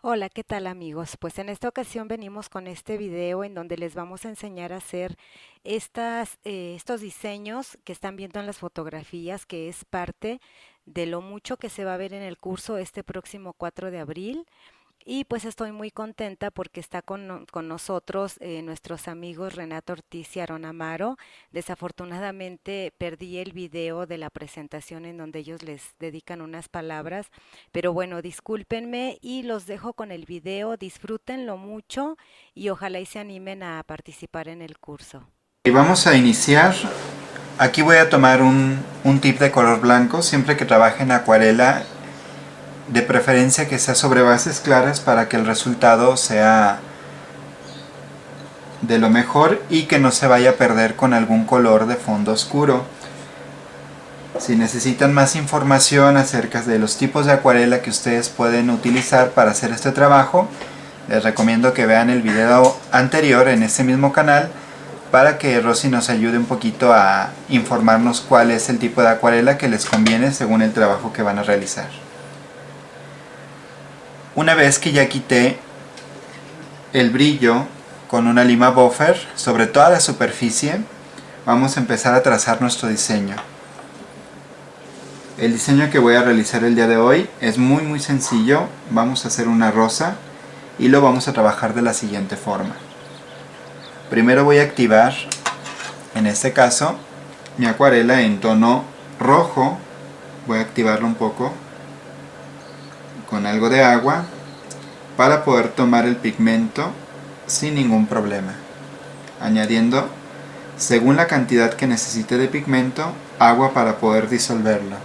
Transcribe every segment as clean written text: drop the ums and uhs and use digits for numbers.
Hola, ¿qué tal amigos? Pues en esta ocasión venimos con este video en donde les vamos a enseñar a hacer estos diseños que están viendo en las fotografías, que es parte de lo mucho que se va a ver en el curso este próximo 4 de abril. Y pues estoy muy contenta porque está con nosotros nuestros amigos Renato Ortiz y Aaron Amaro. Desafortunadamente perdí el video de la presentación en donde ellos les dedican unas palabras, pero bueno, discúlpenme y los dejo con el video, disfrútenlo mucho y ojalá y se animen a participar en el curso. Y vamos a iniciar. Aquí voy a tomar un tip de color blanco. Siempre que trabaje en acuarela, de preferencia que sea sobre bases claras para que el resultado sea de lo mejor y que no se vaya a perder con algún color de fondo oscuro. Si necesitan más información acerca de los tipos de acuarela que ustedes pueden utilizar para hacer este trabajo, les recomiendo que vean el video anterior en este mismo canal para que Rosy nos ayude un poquito a informarnos cuál es el tipo de acuarela que les conviene según el trabajo que van a realizar. Una vez que ya quité el brillo con una lima buffer sobre toda la superficie, vamos a empezar a trazar nuestro diseño. El diseño que voy a realizar el día de hoy es muy sencillo. Vamos a hacer una rosa y lo vamos a trabajar de la siguiente forma. Primero voy a activar, en este caso, mi acuarela en tono rojo. Voy a activarlo un poco con algo de agua para poder tomar el pigmento sin ningún problema, añadiendo, según la cantidad que necesite de pigmento, agua para poder disolverlo.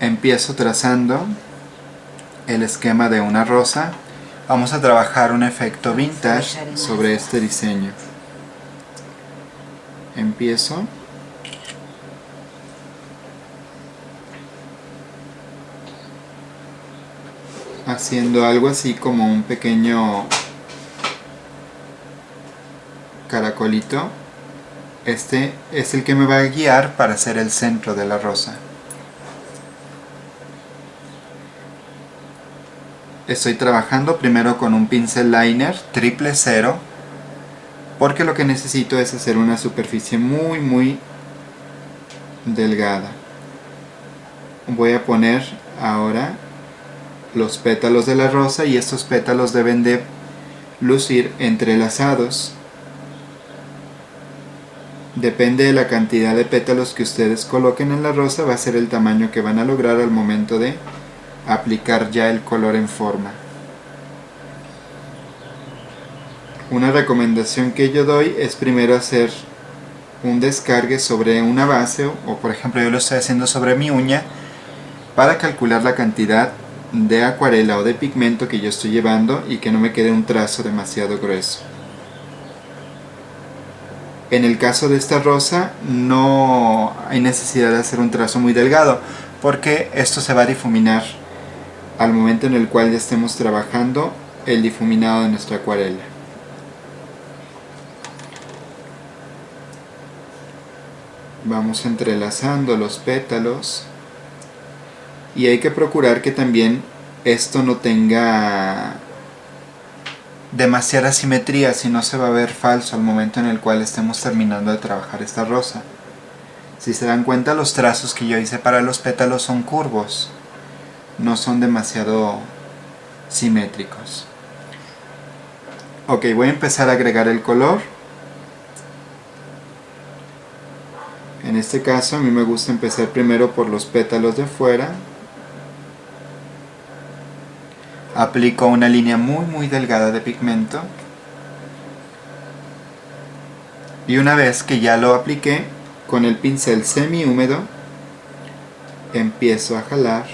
Empiezo trazando el esquema de una rosa. Vamos a trabajar un efecto vintage sobre este diseño. Empiezo haciendo algo así como un pequeño caracolito. Este es el que me va a guiar para hacer el centro de la rosa. Estoy trabajando primero con un pincel liner triple cero porque lo que necesito es hacer una superficie muy delgada. Voy a poner ahora los pétalos de la rosa y estos pétalos deben de lucir entrelazados. Depende de la cantidad de pétalos que ustedes coloquen en la rosa, va a ser el tamaño que van a lograr al momento de aplicar ya el color en forma. Una recomendación que yo doy es primero hacer un descargue sobre una base, o por ejemplo yo lo estoy haciendo sobre mi uña, para calcular la cantidad de acuarela o de pigmento que yo estoy llevando y que no me quede un trazo demasiado grueso. En el caso de esta rosa no hay necesidad de hacer un trazo muy delgado porque esto se va a difuminar al momento en el cual ya estemos trabajando el difuminado de nuestra acuarela. Vamos entrelazando los pétalos y hay que procurar que también esto no tenga demasiada simetría, si no se va a ver falso al momento en el cual estemos terminando de trabajar esta rosa. Si se dan cuenta, los trazos que yo hice para los pétalos son curvos, no son demasiado simétricos. Ok, voy a empezar a agregar el color. En este caso a mí me gusta empezar primero por los pétalos de fuera. Aplico una línea muy delgada de pigmento. Y una vez que ya lo apliqué, con el pincel semi húmedo, empiezo a jalar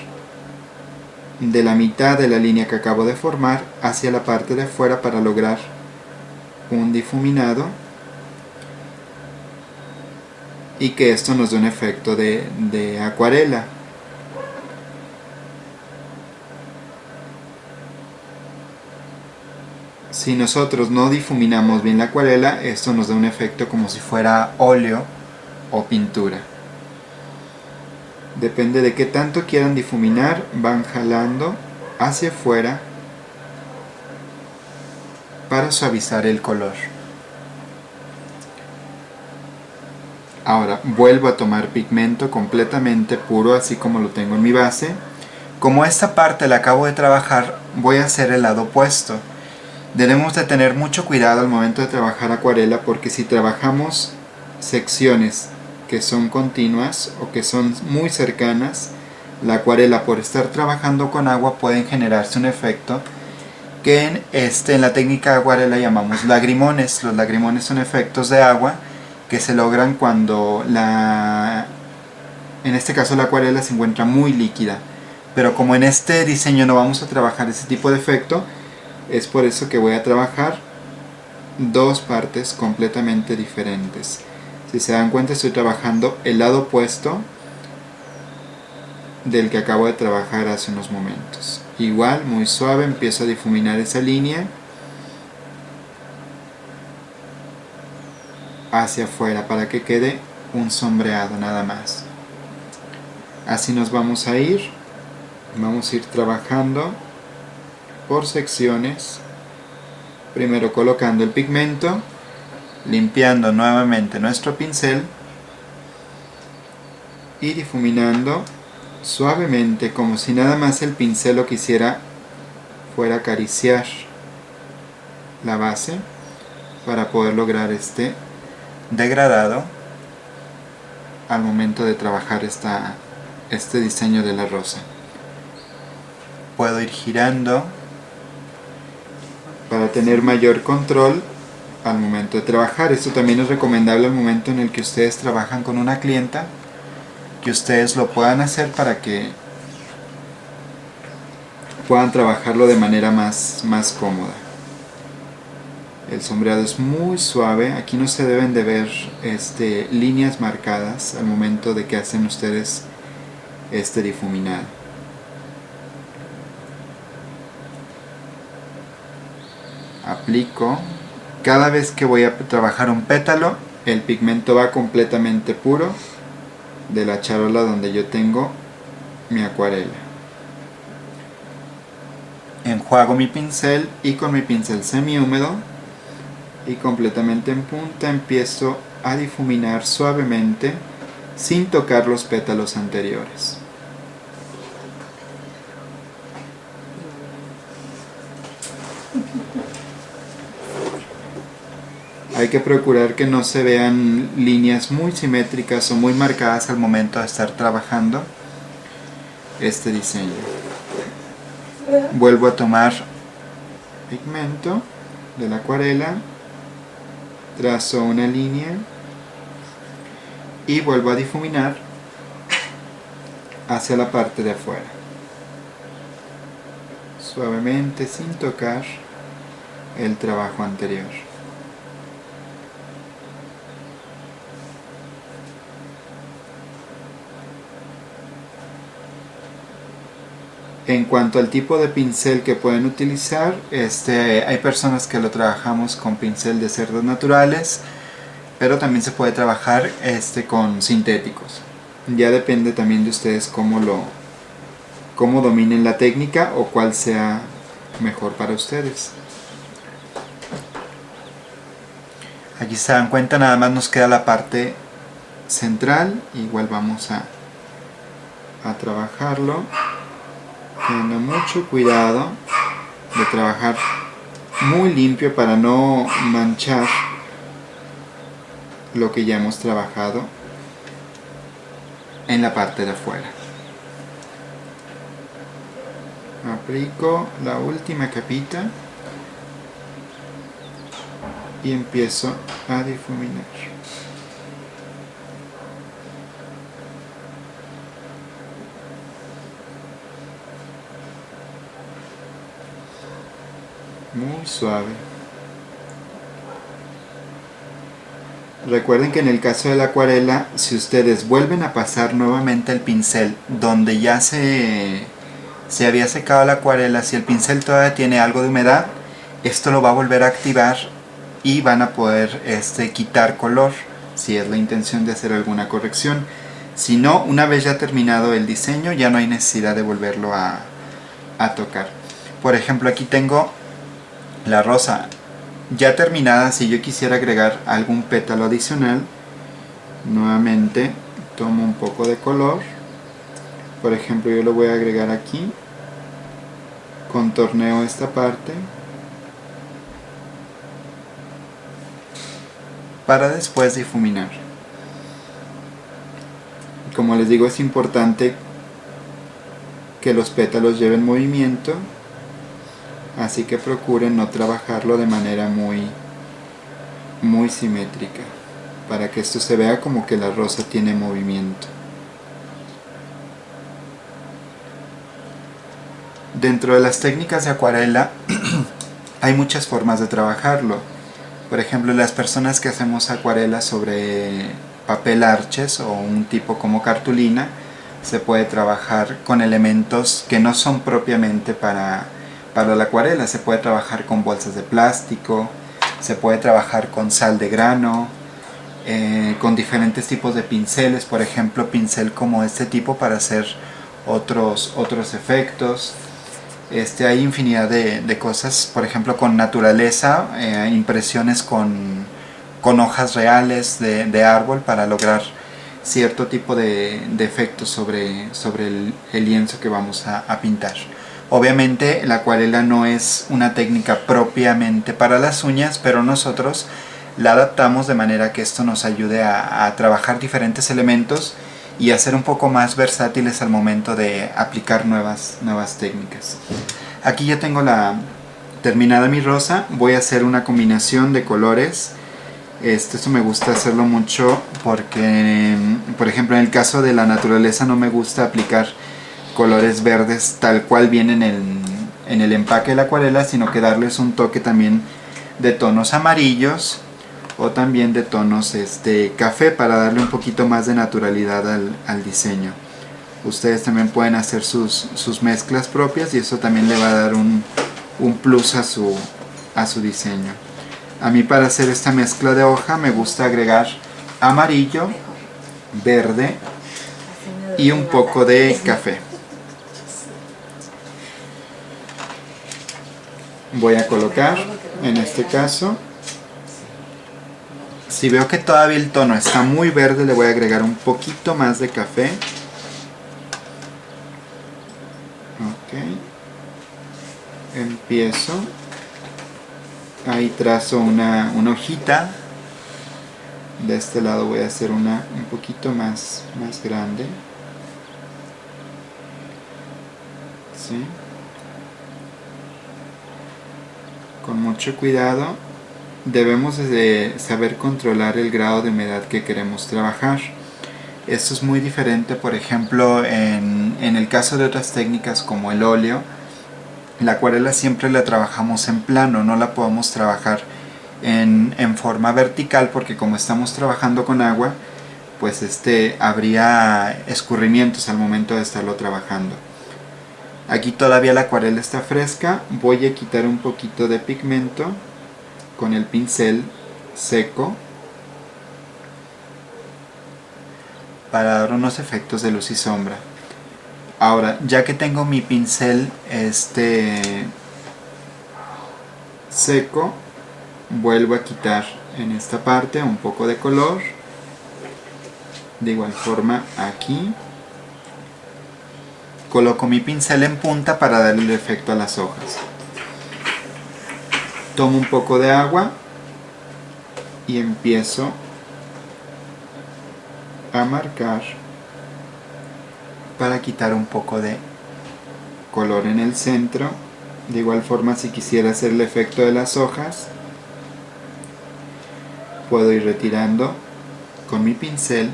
de la mitad de la línea que acabo de formar hacia la parte de fuera para lograr un difuminado y que esto nos dé un efecto de acuarela. Si nosotros no difuminamos bien la acuarela, esto nos da un efecto como si fuera óleo o pintura. Depende de qué tanto quieran difuminar, van jalando hacia afuera para suavizar el color. Ahora vuelvo a tomar pigmento completamente puro, así como lo tengo en mi base. Como esta parte la acabo de trabajar, voy a hacer el lado opuesto. Debemos de tener mucho cuidado al momento de trabajar acuarela, porque si trabajamos secciones que son continuas o que son muy cercanas, la acuarela, por estar trabajando con agua, pueden generarse un efecto que en la técnica de acuarela llamamos lagrimones. Los lagrimones son efectos de agua que se logran cuando en este caso la acuarela se encuentra muy líquida. Pero como en este diseño no vamos a trabajar ese tipo de efecto, es por eso que voy a trabajar dos partes completamente diferentes. Si se dan cuenta, estoy trabajando el lado opuesto del que acabo de trabajar hace unos momentos. Igual, muy suave, empiezo a difuminar esa línea hacia afuera para que quede un sombreado nada más. Así nos vamos a ir trabajando por secciones, primero colocando el pigmento, limpiando nuevamente nuestro pincel y difuminando suavemente, como si nada más el pincel lo quisiera fuera a acariciar la base para poder lograr este degradado al momento de trabajar este diseño de la rosa. Puedo ir girando para tener mayor control al momento de trabajar. Esto también es recomendable al momento en el que ustedes trabajan con una clienta, que ustedes lo puedan hacer para que puedan trabajarlo de manera más cómoda. El sombreado es muy suave, aquí no se deben de ver líneas marcadas al momento de que hacen ustedes este difuminado. Aplico. Cada vez que voy a trabajar un pétalo, el pigmento va completamente puro de la charola donde yo tengo mi acuarela. Enjuago mi pincel y con mi pincel semihúmedo y completamente en punta empiezo a difuminar suavemente sin tocar los pétalos anteriores. Hay que procurar que no se vean líneas muy simétricas o muy marcadas al momento de estar trabajando este diseño. Vuelvo a tomar pigmento de la acuarela, trazo una línea y vuelvo a difuminar hacia la parte de afuera, suavemente sin tocar el trabajo anterior. En cuanto al tipo de pincel que pueden utilizar, hay personas que lo trabajamos con pincel de cerdas naturales, pero también se puede trabajar con sintéticos. Ya depende también de ustedes cómo dominen la técnica o cuál sea mejor para ustedes. Aquí se dan cuenta, nada más nos queda la parte central, igual vamos a trabajarlo. Teniendo mucho cuidado de trabajar muy limpio para no manchar lo que ya hemos trabajado en la parte de afuera. Aplico la última capita y empiezo a difuminar. Muy suave. Recuerden que en el caso de la acuarela, si ustedes vuelven a pasar nuevamente el pincel donde ya se había secado la acuarela, si el pincel todavía tiene algo de humedad, esto lo va a volver a activar y van a poder quitar color si es la intención de hacer alguna corrección. Si no, una vez ya terminado el diseño, ya no hay necesidad de volverlo a tocar. Por ejemplo, aquí tengo la rosa ya terminada. Si yo quisiera agregar algún pétalo adicional, nuevamente tomo un poco de color. Por ejemplo, yo lo voy a agregar aquí, contorneo esta parte para después difuminar. Como les digo, es importante que los pétalos lleven movimiento, así que procuren no trabajarlo de manera muy simétrica, para que esto se vea como que la rosa tiene movimiento. Dentro de las técnicas de acuarela hay muchas formas de trabajarlo. Por ejemplo, las personas que hacemos acuarela sobre papel arches o un tipo como cartulina, se puede trabajar con elementos que no son propiamente para la acuarela. Se puede trabajar con bolsas de plástico, se puede trabajar con sal de grano, con diferentes tipos de pinceles. Por ejemplo, pincel como este tipo para hacer otros efectos. Hay infinidad de cosas, por ejemplo con naturaleza, impresiones con hojas reales de árbol para lograr cierto tipo de efectos sobre el lienzo que vamos a pintar. Obviamente la acuarela no es una técnica propiamente para las uñas, pero nosotros la adaptamos de manera que esto nos ayude a trabajar diferentes elementos y a ser un poco más versátiles al momento de aplicar nuevas técnicas. Aquí ya tengo terminada mi rosa. Voy a hacer una combinación de colores. Esto me gusta hacerlo mucho porque, por ejemplo, en el caso de la naturaleza no me gusta aplicar colores verdes tal cual vienen en el empaque de la acuarela, sino que darles un toque también de tonos amarillos o también de tonos café, para darle un poquito más de naturalidad al diseño. Ustedes también pueden hacer sus mezclas propias y eso también le va a dar un plus a su diseño. A mí, para hacer esta mezcla de hoja, me gusta agregar amarillo, verde y un poco de café. Voy a colocar, en este caso, si veo que todavía el tono está muy verde, le voy a agregar un poquito más de café. Ok. Empiezo. Ahí trazo una hojita. De este lado voy a hacer una un poquito más grande. ¿Sí? Con mucho cuidado. Debemos de saber controlar el grado de humedad que queremos trabajar. Esto es muy diferente, por ejemplo, en el caso de otras técnicas como el óleo. La acuarela siempre la trabajamos en plano, no la podemos trabajar en forma vertical, porque como estamos trabajando con agua, pues habría escurrimientos al momento de estarlo trabajando. Aquí todavía la acuarela está fresca. Voy a quitar un poquito de pigmento con el pincel seco para dar unos efectos de luz y sombra. Ahora, ya que tengo mi pincel seco, vuelvo a quitar en esta parte un poco de color. De igual forma aquí coloco mi pincel en punta para darle el efecto a las hojas. Tomo un poco de agua y empiezo a marcar para quitar un poco de color en el centro. De igual forma, si quisiera hacer el efecto de las hojas, puedo ir retirando con mi pincel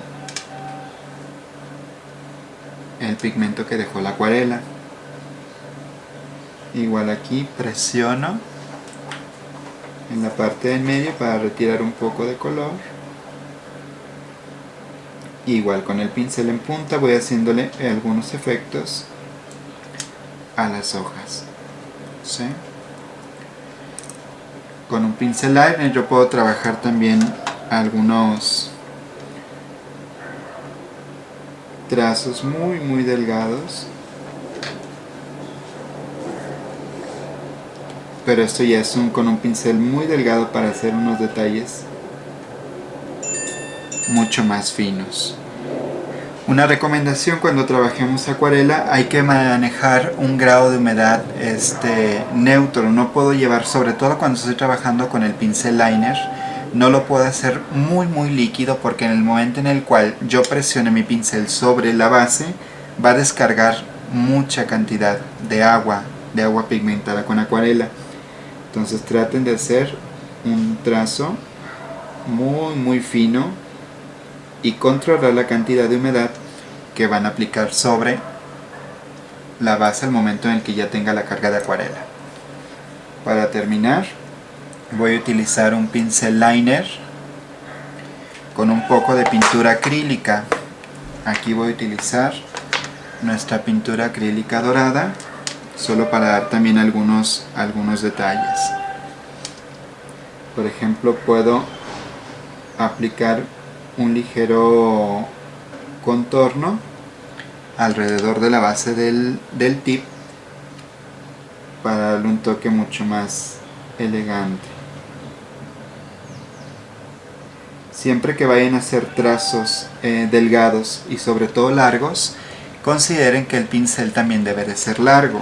el pigmento que dejó la acuarela. Igual aquí presiono en la parte del medio para retirar un poco de color. Igual con el pincel en punta voy haciéndole algunos efectos a las hojas. ¿Sí? Con un pincel liner yo puedo trabajar también algunos trazos muy delgados, pero esto ya es con un pincel muy delgado para hacer unos detalles mucho más finos. Una recomendación: cuando trabajemos acuarela hay que manejar un grado de humedad neutro. No puedo llevar, sobre todo cuando estoy trabajando con el pincel liner, no lo puedo hacer muy líquido, porque en el momento en el cual yo presione mi pincel sobre la base va a descargar mucha cantidad de agua pigmentada con acuarela. Entonces traten de hacer un trazo muy fino y controlar la cantidad de humedad que van a aplicar sobre la base al momento en el que ya tenga la carga de acuarela. Para terminar, voy a utilizar un pincel liner con un poco de pintura acrílica. Aquí voy a utilizar nuestra pintura acrílica dorada, solo para dar también algunos detalles. Por ejemplo, puedo aplicar un ligero contorno alrededor de la base del tip para darle un toque mucho más elegante. Siempre que vayan a hacer trazos delgados y sobre todo largos, consideren que el pincel también debe de ser largo.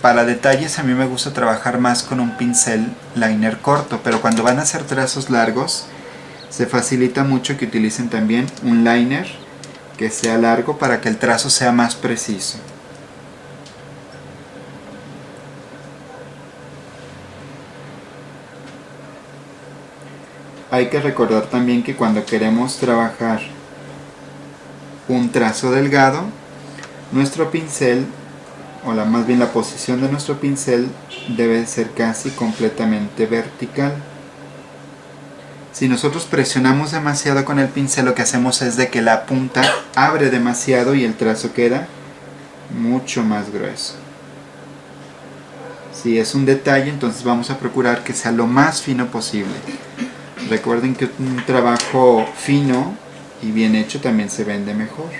Para detalles a mí me gusta trabajar más con un pincel liner corto, pero cuando van a hacer trazos largos se facilita mucho que utilicen también un liner que sea largo para que el trazo sea más preciso. Hay que recordar también que cuando queremos trabajar un trazo delgado, nuestro pincel, más bien la posición de nuestro pincel, debe ser casi completamente vertical. Si nosotros presionamos demasiado con el pincel, lo que hacemos es de que la punta abre demasiado y el trazo queda mucho más grueso. Si es un detalle, entonces vamos a procurar que sea lo más fino posible. Recuerden que un trabajo fino y bien hecho también se vende mejor.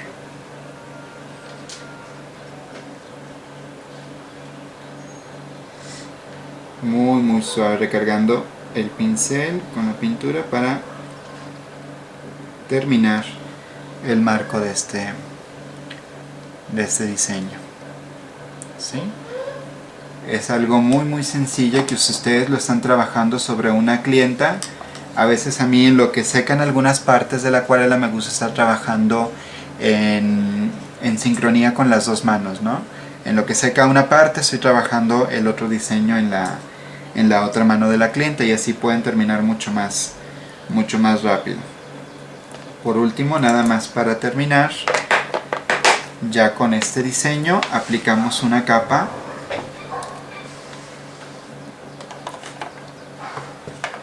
Muy suave, recargando el pincel con la pintura para terminar el marco de este diseño. ¿Sí? Es algo muy sencillo que ustedes lo están trabajando sobre una clienta. A veces a mí, en lo que secan algunas partes de la acuarela, me gusta estar trabajando en sincronía con las dos manos, ¿no? En lo que seca una parte, estoy trabajando el otro diseño en la otra mano de la clienta, y así pueden terminar mucho más rápido. Por último, nada más para terminar, ya con este diseño aplicamos una capa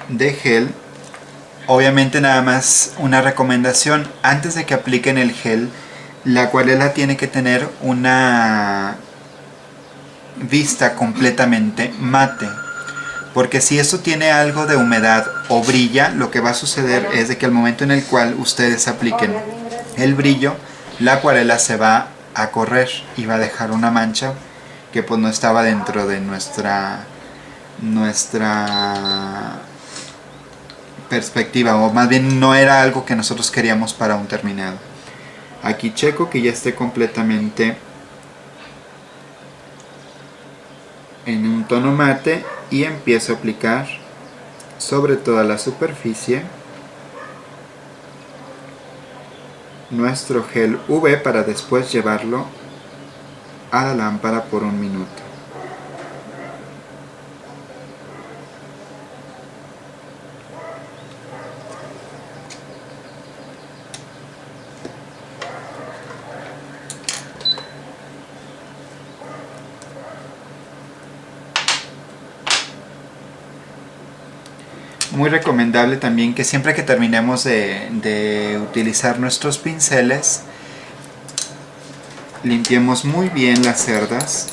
de gel. Obviamente, nada más una recomendación: antes de que apliquen el gel, la acuarela tiene que tener una vista completamente mate, porque si esto tiene algo de humedad o brilla, lo que va a suceder es de que al momento en el cual ustedes apliquen el brillo, la acuarela se va a correr y va a dejar una mancha que pues no estaba dentro de nuestra perspectiva, o más bien no era algo que nosotros queríamos para un terminado. Aquí checo que ya esté completamente en un tono mate y empiezo a aplicar sobre toda la superficie nuestro gel UV para después llevarlo a la lámpara por 1 minuto. Muy recomendable también que siempre que terminemos de utilizar nuestros pinceles, limpiemos muy bien las cerdas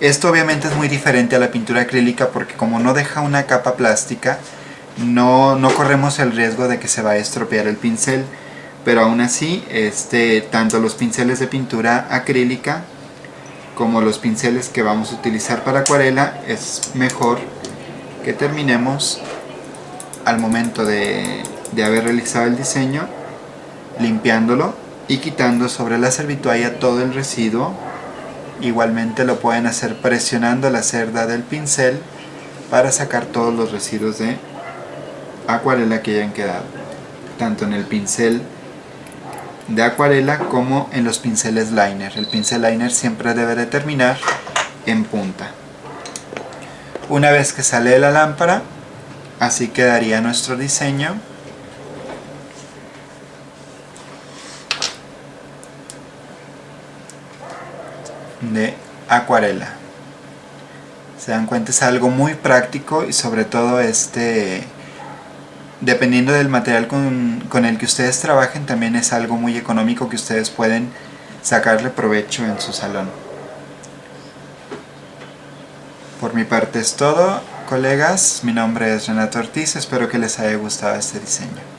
Esto obviamente es muy diferente a la pintura acrílica porque como no deja una capa plástica, no corremos el riesgo de que se va a estropear el pincel. Pero aún así, tanto los pinceles de pintura acrílica como los pinceles que vamos a utilizar para acuarela, es mejor que terminemos al momento de haber realizado el diseño, limpiándolo y quitando sobre la servitualla todo el residuo. Igualmente lo pueden hacer presionando la cerda del pincel para sacar todos los residuos de acuarela que hayan quedado, tanto en el pincel de acuarela como en los pinceles liner. El pincel liner siempre debe de terminar en punta. Una vez que sale de la lámpara, así quedaría nuestro diseño. De acuarela. Se dan cuenta, es algo muy práctico y sobre todo dependiendo del material con el que ustedes trabajen, también es algo muy económico que ustedes pueden sacarle provecho en su salón. Por mi parte es todo, colegas. Mi nombre es Renato Ortiz, espero que les haya gustado este diseño.